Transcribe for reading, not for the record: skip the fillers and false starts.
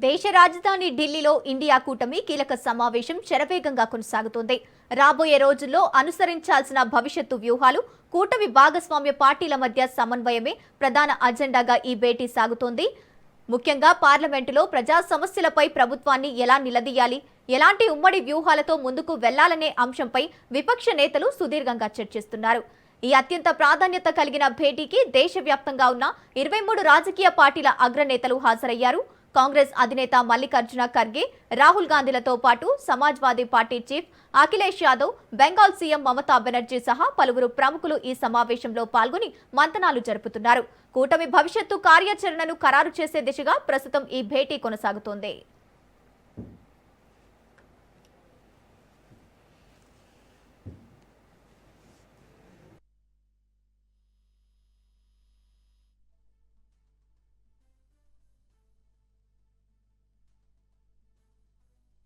దేశ రాజధాని ఢిల్లీలో ఇండియా కూటమి కీలక సమావేశం శరవేగంగా కొనసాగుతోంది. రాబోయే రోజుల్లో అనుసరించాల్సిన భవిష్యత్తు వ్యూహాలు, కూటమి భాగస్వామ్య పార్టీల మధ్య సమన్వయమే ప్రధాన అజెండాగా ఈ భేటీ సాగుతోంది. ముఖ్యంగా పార్లమెంటులో ప్రజా సమస్యలపై ప్రభుత్వాన్ని ఎలా నిలదీయాలి, ఎలాంటి ఉమ్మడి వ్యూహాలతో ముందుకు వెళ్లాలనే అంశంపై విపక్ష నేతలు సుదీర్ఘంగా చర్చిస్తున్నారు. ఈ అత్యంత ప్రాధాన్యత కలిగిన భేటీకి దేశవ్యాప్తంగా ఉన్న 23 రాజకీయ పార్టీల అగ్రనేతలు హాజరయ్యారు. కాంగ్రెస్ అధినేత మల్లికార్జున ఖర్గే, రాహుల్ గాంధీలతో పాటు Samajwadi party chief Akhilesh Yadav, Bengal CM Mamata Banerjee సహా పలువురు ప్రముఖులు ఈ సమావేశంలో పాల్గొని మంతనాలు జరుపుతున్నారు. కూటమి భవిష్యత్తు కార్యాచరణను ఖరారు చేసే దిశగా ప్రస్తుతం ఈ భేటీ కొనసాగుతోంది.